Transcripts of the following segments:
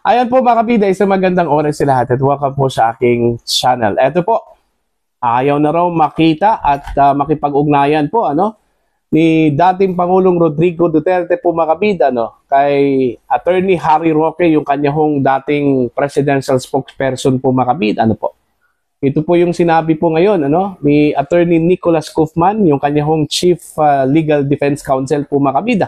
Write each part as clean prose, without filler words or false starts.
Ayan po mga kabida, isang magandang oras sa lahat at welcome po sa aking channel. Ito po, ayaw na raw makita at makipag-ugnayan po ni dating Pangulong Rodrigo Duterte po mga kabida kay Attorney Harry Roque, yung kanyang dating presidential spokesperson po mga kabida. Ito po yung sinabi po ngayon ni Attorney Nicholas Kaufman, yung kanyang Chief Legal Defense Counsel po mga kabida.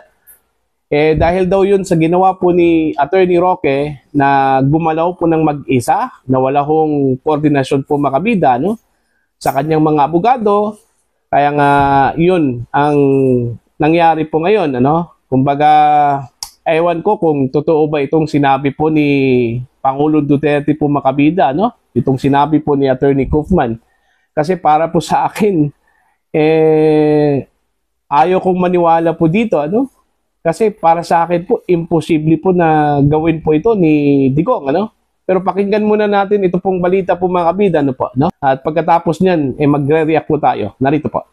Dahil daw yun sa ginawa po ni Attorney Roque na gumalaw po ng mag-isa, na wala hong koordinasyon po makabida sa kanyang mga abogado. Kaya nga yun ang nangyari po ngayon. Kumbaga, ewan ko kung totoo ba itong sinabi po ni Pangulo Duterte po makabida, itong sinabi po ni Attorney Kaufman. Kasi para po sa akin, ayaw kong maniwala po dito, Kasi para sa akin po, imposible po na gawin po ito ni Digong, Pero pakinggan muna natin ito pong balita po mga kabida, At pagkatapos niyan, magre-react po tayo. Narito po.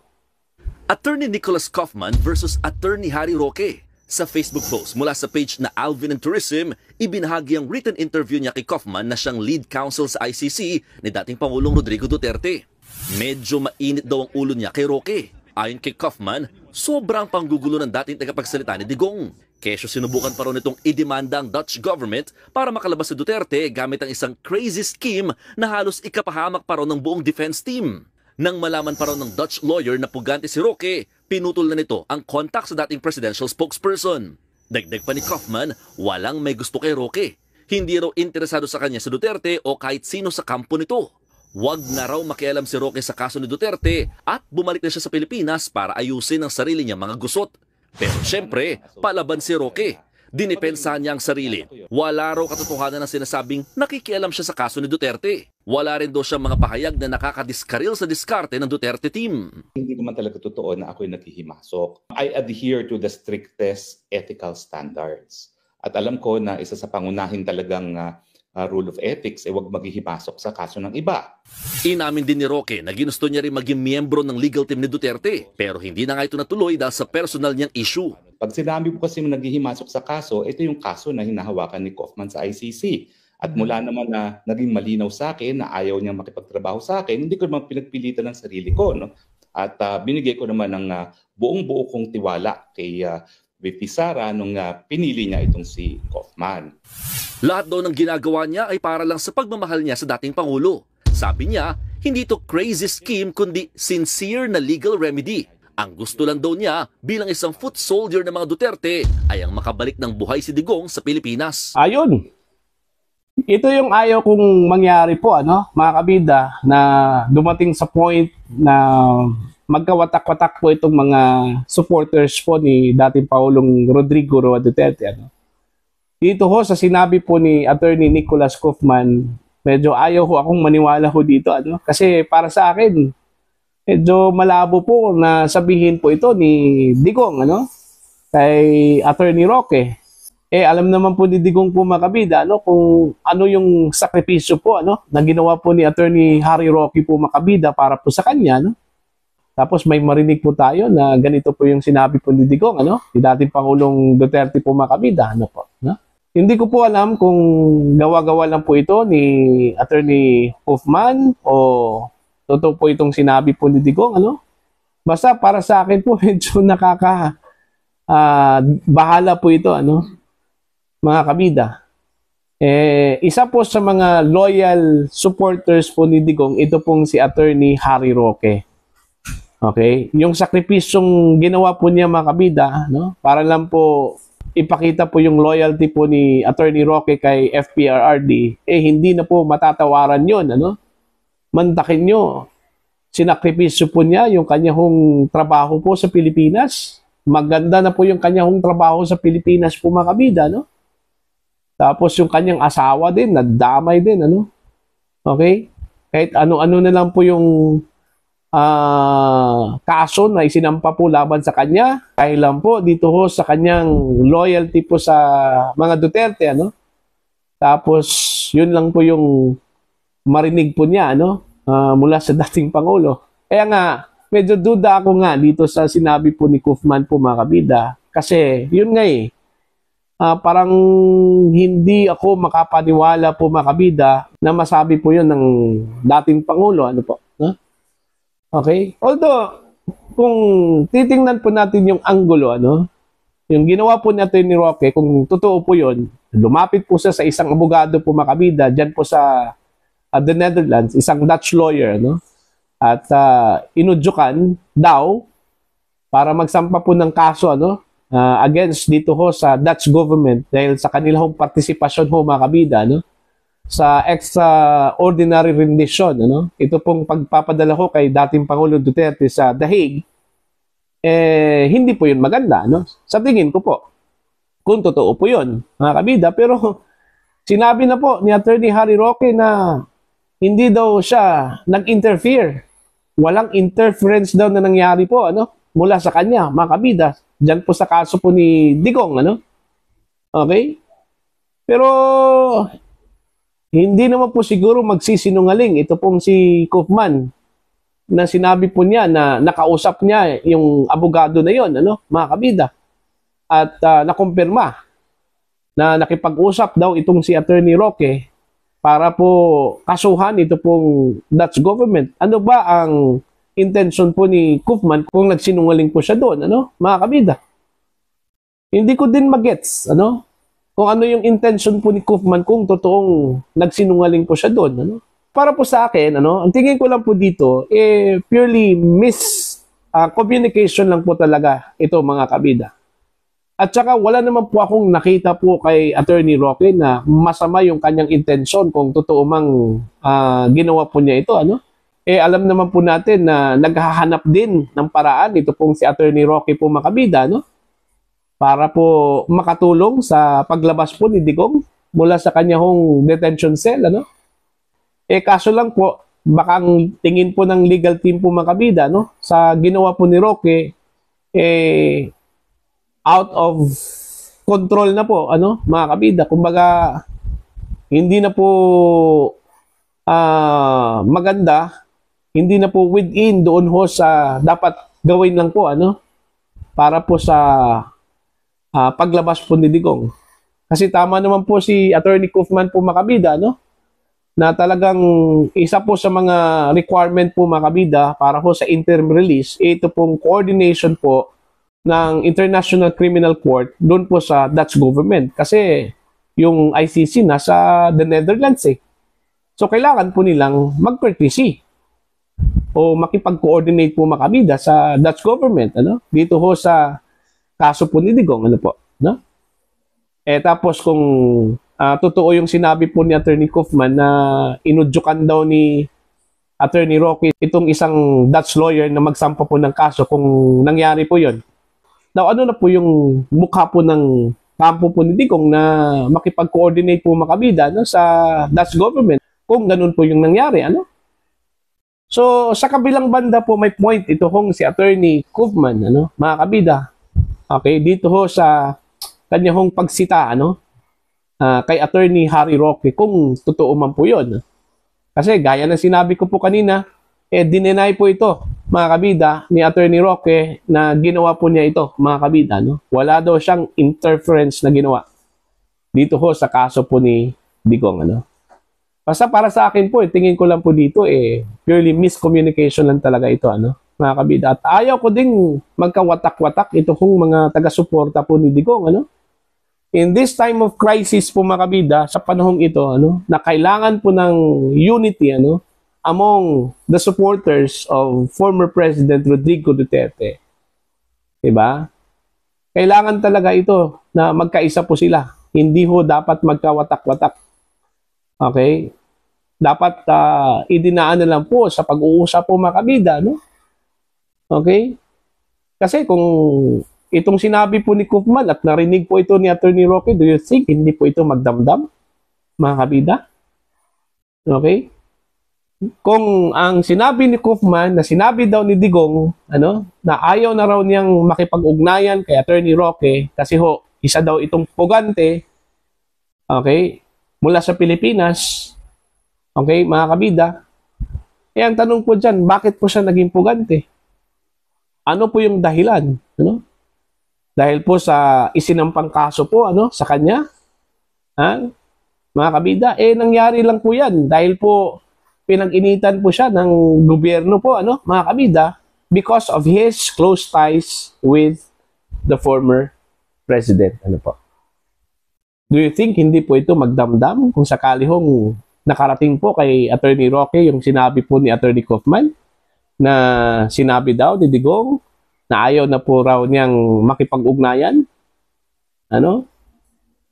Attorney Nicholas Kaufman versus Attorney Harry Roque. Sa Facebook post mula sa page na Alvin and Tourism, ibinahagi ang written interview niya kay Kaufman na siyang lead counsel sa ICC ni dating Pangulong Rodrigo Duterte. Medyo mainit daw ang ulo niya kay Roque. Ayon kay Kaufman, sobrang panggugulo ng dating tagapagsalita ni Digong. Kesyo sinubukan pa rin itong idemanda ang Dutch government para makalabas si Duterte gamit ang isang crazy scheme na halos ikapahamak pa rin ng buong defense team. Nang malaman pa rin ng Dutch lawyer na pugante si Roque, pinutol na nito ang contact sa dating presidential spokesperson. Dagdag pa ni Kaufman, walang may gusto kay Roque. Hindi raw interesado sa kanya si Duterte o kahit sino sa kampo nito. Wag na raw makialam si Roque sa kaso ni Duterte at bumalik na siya sa Pilipinas para ayusin ang sarili niyang mga gusot. Pero syempre, palaban si Roque. Dinipensahan niya ang sarili. Wala raw katotohanan ng sinasabing nakikialam siya sa kaso ni Duterte. Wala rin daw siyang mga pahayag na nakakadiskaril sa diskarte ng Duterte team. Hindi naman talaga totoo na ako'y naghihimasok. I adhere to the strictest ethical standards. At alam ko na isa sa pangunahin talagang rule of ethics, wag maghihimasok sa kaso ng iba. Inamin din ni Roque na ginusto niya rin maging miyembro ng legal team ni Duterte, pero hindi na nga ito natuloy dahil sa personal niyang issue. Pag sinabi ko kasi naghihimasok sa kaso, ito yung kaso na hinahawakan ni Kaufman sa ICC. At mula naman na naging malinaw sa akin na ayaw niyang makipagtrabaho sa akin, hindi ko naman pinagpilitan ng sarili ko. At binigay ko naman ng buong-buo kong tiwala kay VP Sara nung pinili niya itong si Kaufman. Lahat daw ng ginagawa niya ay para lang sa pagmamahal niya sa dating Pangulo. Sabi niya, hindi ito crazy scheme kundi sincere na legal remedy. Ang gusto lang daw niya bilang isang foot soldier ng mga Duterte ay ang makabalik ng buhay si Digong sa Pilipinas. Ayun. Ito yung ayaw kong mangyari po, mga kabida, na dumating sa point na magkawatak-watak po itong mga supporters po ni dating Pangulong Rodrigo Duterte. Dito ho sa sinabi po ni Attorney Nicholas Kaufman, medyo ayaw ho akong maniwala ho dito. Kasi para sa akin, medyo malabo po na sabihin po ito ni Digong kay Attorney Roque. Alam naman po ni Digong po makabida kung ano yung sakripisyo po na ginawa po ni Attorney Harry Roque po makabida para po sa kanya. Tapos may marinig po tayo na ganito po yung sinabi po ni Digong, ni dating Pangulong Duterte po makabida. Hindi ko po alam kung gawa-gawa lang po ito ni Attorney Kaufman o totoo po itong sinabi po ni Digong. Basta para sa akin po medyo bahala po ito, mga kabida. Isa po sa mga loyal supporters po ni Digong, ito pong si Attorney Harry Roque. Okay? Yung sakripisyong ginawa po niya mga kabida, para lang po ipakita po yung loyalty po ni Attorney Roque kay FPRRD, hindi na po matatawaran yun. Mantakin nyo. Sinakripisyo po niya yung kanyang trabaho po sa Pilipinas. Maganda na po yung kanyang trabaho sa Pilipinas po mga kabida. Tapos yung kanyang asawa din, nadamay din. Okay? Kahit ano-ano na lang po yung kaso na isinampa po laban sa kanya, dahil lang po dito ho sa kanyang loyalty po sa mga Duterte, Tapos yun lang po yung marinig po niya, mula sa dating Pangulo. Kaya nga, medyo duda ako nga dito sa sinabi po ni Kaufman po mga kabida, kasi yun nga parang hindi ako makapaniwala po mga kabida na masabi po yun ng dating Pangulo. Ano po? No? Okay? Although, kung titingnan po natin yung anggulo, ano, yung ginawa po natin ni Roque, kung totoo po yun, lumapit po siya sa isang abogado po mga kabida, dyan po sa the Netherlands, isang Dutch lawyer, no? At inudyukan daw para magsampa po ng kaso, ano, against dito ho sa Dutch government dahil sa kanilang partisipasyon ho mga kabida, no? Sa extraordinary rendition, ano? Ito pong pagpapadala ho kay dating Pangulo Duterte sa The Hague, hindi po yun maganda, no? Sa tingin ko po, kung totoo po yun, mga kabida, pero sinabi na po ni Attorney Harry Roque na hindi daw siya nag-interfere. Walang interference daw na nangyari po, ano? Mula sa kanya, mga kabida. Diyan po sa kaso po ni Digong, ano? Okay? Pero hindi naman po siguro magsisinungaling ito pong si Kaufman na sinabi po niya na nakausap niya yung abogado na yon, ano, mga kabida. At nakumpirma na nakipag-usap daw itong si Attorney Roque para po kasuhan ito pong Dutch government. Ano ba ang intention po ni Kaufman kung nagsinungaling po siya doon, ano, mga kabida? Hindi ko din magets, ano, kung ano yung intention po ni Kaufman kung totoong nagsinungaling po siya doon, ano. Para po sa akin, ano, ang tingin ko lang po dito, purely communication lang po talaga ito mga kabida. At saka wala naman po akong nakita po kay Attorney Roque na masama yung kanyang intention kung totoo mang ginawa po niya ito, ano. Alam naman po natin na naghahanap din ng paraan ito pong si Attorney Roque po mga kabida, no? Para po makatulong sa paglabas po ni Digong mula sa kanyang detention cell, ano? Kaso lang po, baka ang tingin po ng legal team po mga kabida, no? Sa ginawa po ni Roque, out of control na po, ano, mga kabida. Kumbaga, hindi na po maganda, hindi na po within doon ho sa dapat gawin lang po, ano, para po sa paglabas po ni Digong. Kasi tama naman po si Attorney Kaufman po mga kabida, no? Na talagang isa po sa mga requirement po mga kabida para po sa interim release, ito pong coordination po ng International Criminal Court doon po sa Dutch government. Kasi yung ICC nasa the Netherlands eh. So kailangan po nilang mag-courtesy o makipag-coordinate po mga kabida sa Dutch government, ano? Dito ho sa kaso po ni Digong, ano po, no? Tapos kung totoo yung sinabi po ni Attorney Kaufman na inudyukan daw ni Attorney Roque itong isang Dutch lawyer na magsampa po ng kaso kung nangyari po yun. Now, ano na po yung mukha po ng kampo po ni Digong na makipag-coordinate po makabida, no, sa Dutch government kung ganun po yung nangyari, ano? So, sa kabilang banda po may point ito kung si Attorney Kaufman, ano, mga kabida. Okay, dito ho sa kanya hong pagsita, ano, kay Attorney Harry Roque kung totoo man po yun. Kasi gaya ng sinabi ko po kanina, dinenay po ito, mga kabida, ni Attorney Roque na ginawa po niya ito, mga kabida, no? Wala daw siyang interference na ginawa dito ho sa kaso po ni Digong, ano? Basta para sa akin po, tingin ko lang po dito, purely miscommunication lang talaga ito, ano, mga kabida. At ayaw ko ding magkawatak-watak ito kung mga taga-suporta po ni Digong, ano? In this time of crisis po mga kabida, sa panahong ito, ano, na kailangan po ng unity, ano, among the supporters of former President Rodrigo Duterte. Diba? Kailangan talaga ito na magkaisa po sila. Hindi ho dapat magkawatak-watak. Okay? Dapat idinaan na lang po sa pag-uusap po mga kabida, no? Okay? Kasi kung itong sinabi po ni Kaufman at narinig po ito ni Attorney Roque, do you think hindi po ito magdamdam, mga kabida? Okay? Kung ang sinabi ni Kaufman na sinabi daw ni Digong, ano, na ayaw na raw niyang makipag-ugnayan kay Attorney Roque kasi ho, isa daw itong pugante, okay, mula sa Pilipinas, okay, mga kabida, ang tanong po dyan, bakit po siya naging pugante? Ano po yung dahilan? Ano? dahil po sa isinampang kaso po sa kanya. Ha? Mga kabida, nangyari lang po 'yan dahil po pinag-initan po siya ng gobyerno po mga kabida, because of his close ties with the former president. Ano po? Do you think hindi po ito magdamdam kung sakali hong nakarating po kay Attorney Roque yung sinabi po ni Attorney Kaufman na sinabi daw ni Digong na ayaw na po raw niyang makipag-ugnayan? Ano?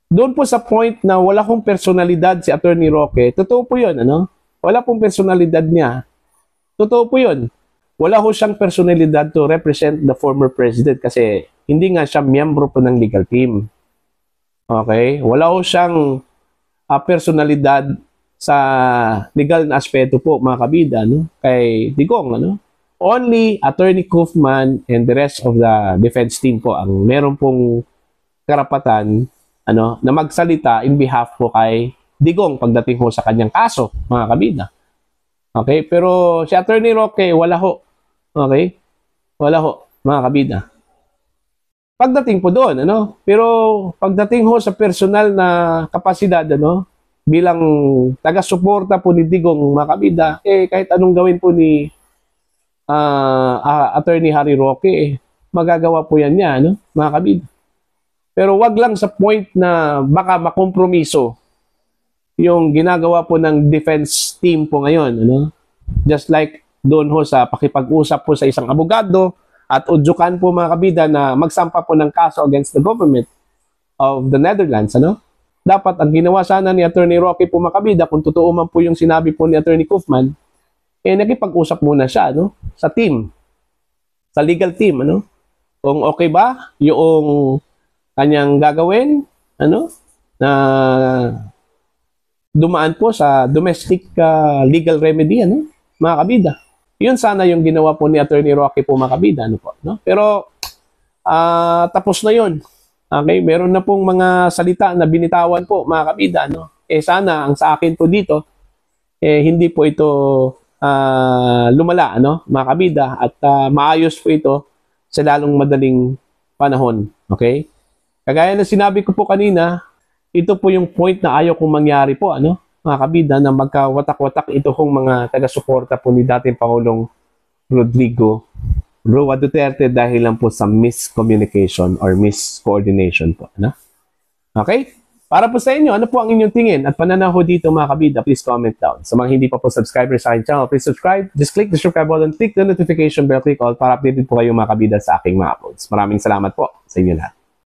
Doon po sa point na wala hong personalidad si Attorney Roque, totoo po yun. Wala pong personalidad niya. Totoo po yun. Wala ho siyang personalidad to represent the former president kasi hindi nga siya miyembro po ng legal team. Okay? Wala ho siyang personalidad sa legal na aspeto po, mga kabida, kay Digong. Only Attorney Kaufman and the rest of the defense team po ang meron pong karapatan na magsalita in behalf po kay Digong pagdating ho sa kanyang kaso, mga kabida. Okay? Pero si Attorney Roque, wala ho. Okay? Wala ho, mga kabida. Pagdating po doon, pero pagdating ho sa personal na kapasidad, bilang taga-suporta po ni Digong, mga kabida, kahit anong gawin po ni Attorney Harry Roque, magagawa po yan niya, mga kabida. Pero wag lang sa point na baka makompromiso yung ginagawa po ng defense team po ngayon. Just like doon ho sa pakipag-usap po sa isang abogado at udyukan po, mga kabida, na magsampa po ng kaso against the government of the Netherlands. Dapat ang ginawa sana ni Attorney Roque po, mga kabida, kung totoo man po yung sinabi po ni Attorney Kaufman, nakipag-usap muna siya sa team, sa legal team. Kung okay ba yung kanyang gagawin, na dumaan po sa domestic legal remedy, mga kabida. Yun sana yung ginawa po ni Attorney Roque po, mga kabida, Pero tapos na yun. Okay, meron na pong mga salita na binitawan po, mga kabida, sana ang sa akin po dito hindi po ito lumala, mga kabida, at maayos po ito sa lalong madaling panahon. Okay? Kagaya na sinabi ko po kanina, ito po yung point na ayaw kong mangyari po, mga kabida, na magkawatak-watak ito kong mga taga-suporta po ni dating Pangulong Rodrigo Roa Duterte dahil lang po sa miscommunication or miscoordination po. Okay? Para po sa inyo, ano po ang inyong tingin at pananaw dito, mga kabida? Please comment down. Sa mga hindi pa po subscriber sa aking channel, please subscribe. Just click the subscribe button, click the notification bell, click all para updated po kayo, mga kabida, sa aking mga uploads. Maraming salamat po sa inyo lahat.